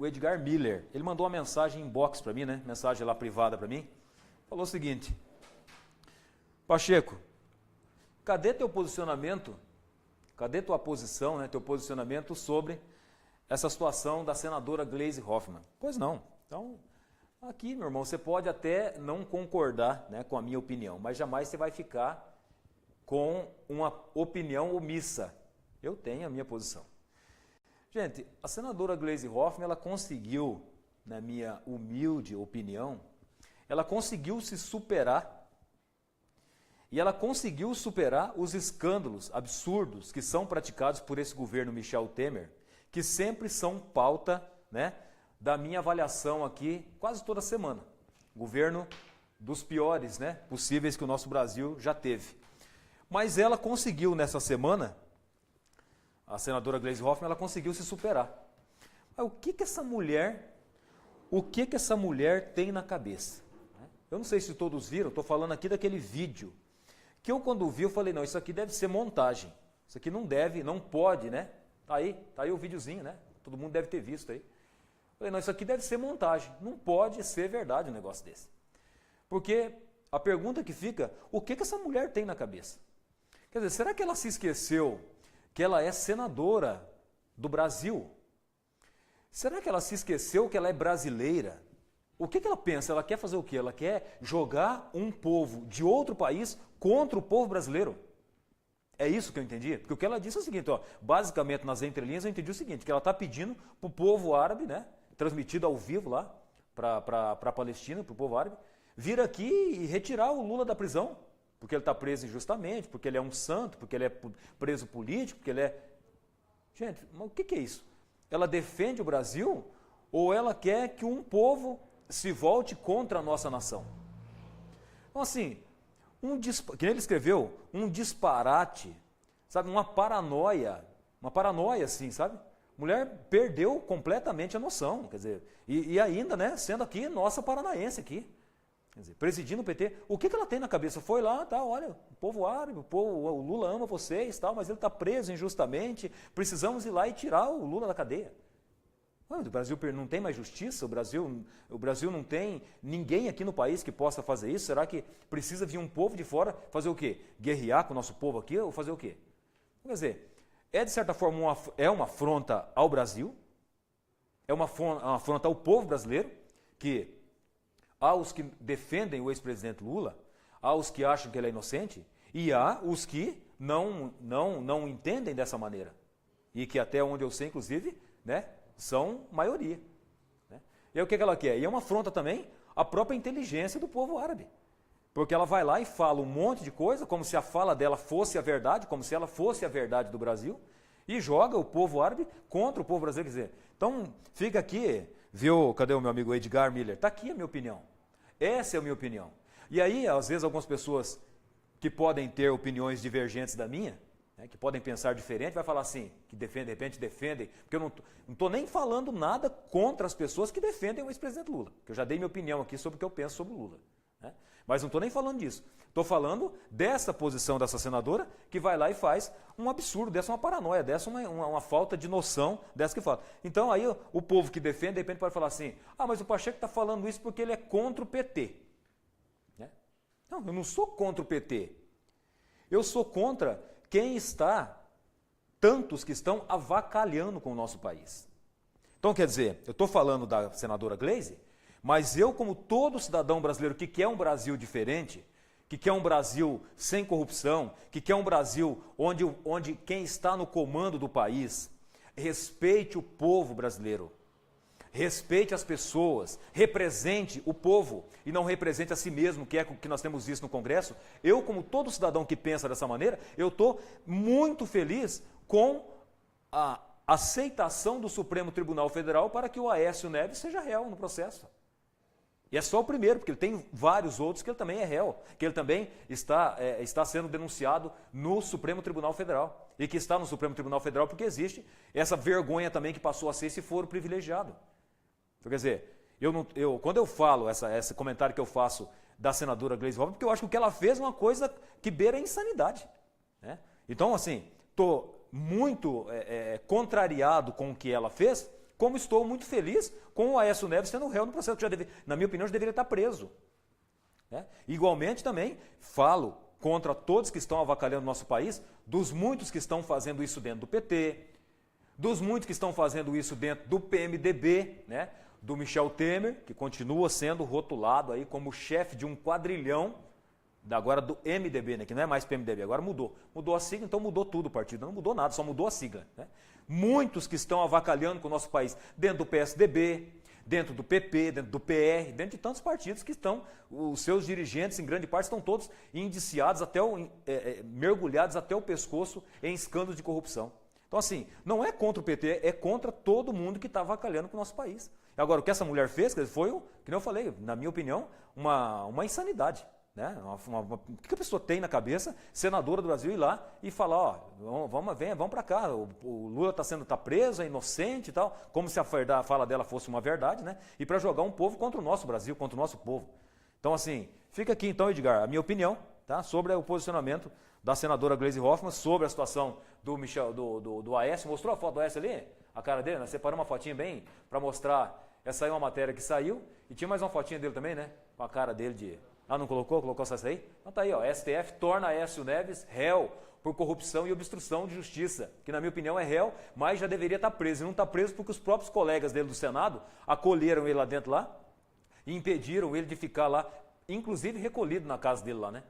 o Edgar Miller, ele mandou uma mensagem inbox para mim, né? Mensagem lá privada para mim. Falou o seguinte: Pacheco, cadê teu posicionamento? Cadê tua posição, né? Teu posicionamento sobre essa situação da senadora Gleisi Hoffmann? Pois não. Então, aqui, meu irmão, você pode até não concordar, né, com a minha opinião, mas jamais você vai ficar com uma opinião omissa. Eu tenho a minha posição. Gente, a senadora Gleisi Hoffmann, ela conseguiu, na minha humilde opinião, ela conseguiu se superar, e ela conseguiu superar os escândalos absurdos que são praticados por esse governo Michel Temer, que sempre são pauta, né, da minha avaliação aqui quase toda semana. Governo dos piores, né, possíveis que o nosso Brasil já teve. Mas ela conseguiu nessa semana, a senadora Gleisi Hoffmann, ela conseguiu se superar. Mas o que essa mulher tem na cabeça? Eu não sei se todos viram, estou falando aqui daquele vídeo, que eu quando vi, eu falei, não, isso aqui deve ser montagem. Isso aqui não deve, não pode, né? Tá aí o videozinho, né? Todo mundo deve ter visto aí. Eu falei, não, isso aqui deve ser montagem. Não pode ser verdade um negócio desse. Porque a pergunta que fica, o que essa mulher tem na cabeça? Quer dizer, será que ela se esqueceu que ela é senadora do Brasil? Será que ela se esqueceu que ela é brasileira? O que ela pensa? Ela quer fazer o quê? Ela quer jogar um povo de outro país contra o povo brasileiro. É isso que eu entendi? Porque o que ela disse é o seguinte, ó, basicamente nas entrelinhas eu entendi o seguinte, que ela está pedindo para o povo árabe, né, transmitido ao vivo lá, para a Palestina, para o povo árabe, vir aqui e retirar o Lula da prisão, porque ele está preso injustamente, porque ele é um santo, porque ele é preso político, porque ele é... Gente, mas o que é isso? Ela defende o Brasil ou ela quer que um povo se volte contra a nossa nação? Então assim, que ele escreveu, um disparate, sabe, uma paranoia assim, sabe? Mulher perdeu completamente a noção, quer dizer, e ainda, né, sendo aqui nossa paranaense aqui. Quer dizer, presidindo o PT, o que ela tem na cabeça? Foi lá, tá, olha, o povo árabe, o Lula ama vocês, tal, mas ele está preso injustamente, precisamos ir lá e tirar o Lula da cadeia. O Brasil não tem mais justiça, o Brasil não tem ninguém aqui no país que possa fazer isso, será que precisa vir um povo de fora fazer o quê? Guerrear com o nosso povo aqui ou fazer o quê? Quer dizer, de certa forma uma afronta ao Brasil, é uma afronta ao povo brasileiro, que há os que defendem o ex-presidente Lula, há os que acham que ele é inocente, e há os que não entendem dessa maneira. E que até onde eu sei, inclusive, né, são maioria. Né? E aí o que ela quer? E é uma afronta também à própria inteligência do povo árabe. Porque ela vai lá e fala um monte de coisa, como se a fala dela fosse a verdade, como se ela fosse a verdade do Brasil, e joga o povo árabe contra o povo brasileiro. Quer dizer, então fica aqui, viu, cadê o meu amigo Edgar Miller? Está aqui a minha opinião. Essa é a minha opinião. E aí, às vezes, algumas pessoas que podem ter opiniões divergentes da minha, né, que podem pensar diferente, vai falar assim, que defendem, de repente defendem, porque eu não estou nem falando nada contra as pessoas que defendem o ex-presidente Lula, que eu já dei minha opinião aqui sobre o que eu penso sobre o Lula. Né? Mas não estou nem falando disso. Estou falando dessa posição dessa senadora que vai lá e faz um absurdo, dessa uma paranoia, dessa uma falta de noção dessa que fala. Então aí o povo que defende, de repente pode falar assim, mas o Pacheco está falando isso porque ele é contra o PT. Né? Não, eu não sou contra o PT. Eu sou contra tantos que estão avacalhando com o nosso país. Então quer dizer, eu estou falando da senadora Gleisi, mas eu, como todo cidadão brasileiro que quer um Brasil diferente, que quer um Brasil sem corrupção, que quer um Brasil onde quem está no comando do país respeite o povo brasileiro, respeite as pessoas, represente o povo e não represente a si mesmo, que é o que nós temos visto no Congresso. Eu, como todo cidadão que pensa dessa maneira, eu estou muito feliz com a aceitação do Supremo Tribunal Federal para que o Aécio Neves seja réu no processo. E é só o primeiro, porque ele tem vários outros que ele também é réu, que ele também está sendo denunciado no Supremo Tribunal Federal. E que está no Supremo Tribunal Federal porque existe essa vergonha também que passou a ser esse foro privilegiado. Então, quer dizer, quando eu falo, esse comentário que eu faço da senadora Gleisi Hoffmann, porque eu acho que o que ela fez é uma coisa que beira a insanidade. Né? Então, assim, estou muito contrariado com o que ela fez, como estou muito feliz com o Aécio Neves sendo réu no processo, que na minha opinião, já deveria estar preso. Né? Igualmente também falo contra todos que estão avacalhando o nosso país, dos muitos que estão fazendo isso dentro do PT, dos muitos que estão fazendo isso dentro do PMDB, né? Do Michel Temer, que continua sendo rotulado aí como chefe de um quadrilhão, agora do MDB, né? Que não é mais PMDB, agora mudou. Mudou a sigla, então mudou tudo o partido. Não mudou nada, só mudou a sigla. Né? Muitos que estão avacalhando com o nosso país, dentro do PSDB, dentro do PP, dentro do PR, dentro de tantos partidos que estão, os seus dirigentes, em grande parte, estão todos indiciados, mergulhados até o pescoço em escândalos de corrupção. Então, assim, não é contra o PT, é contra todo mundo que está avacalhando com o nosso país. Agora, o que essa mulher fez foi, que eu falei, na minha opinião, uma insanidade. Né? O que a pessoa tem na cabeça, senadora do Brasil, ir lá e falar, ó, vamos para cá, o Lula está preso, é inocente e tal, como se a fala dela fosse uma verdade, né? E para jogar um povo contra o nosso Brasil, contra o nosso povo. Então, assim, fica aqui então, Edgar, a minha opinião, tá? Sobre o posicionamento da senadora Gleisi Hoffmann, sobre a situação do Michel, do Aécio. Mostrou a foto do Aécio ali? A cara dele? Nós separamos uma fotinha bem para mostrar. Essa aí é uma matéria que saiu, e tinha mais uma fotinha dele também, né? Com a cara dele de... Ah, não colocou? Colocou só essa aí? Então tá aí, ó. STF torna Aécio Neves réu por corrupção e obstrução de justiça, que na minha opinião é réu, mas já deveria estar preso. E não está preso porque os próprios colegas dele do Senado acolheram ele lá dentro lá e impediram ele de ficar lá, inclusive recolhido na casa dele lá, né?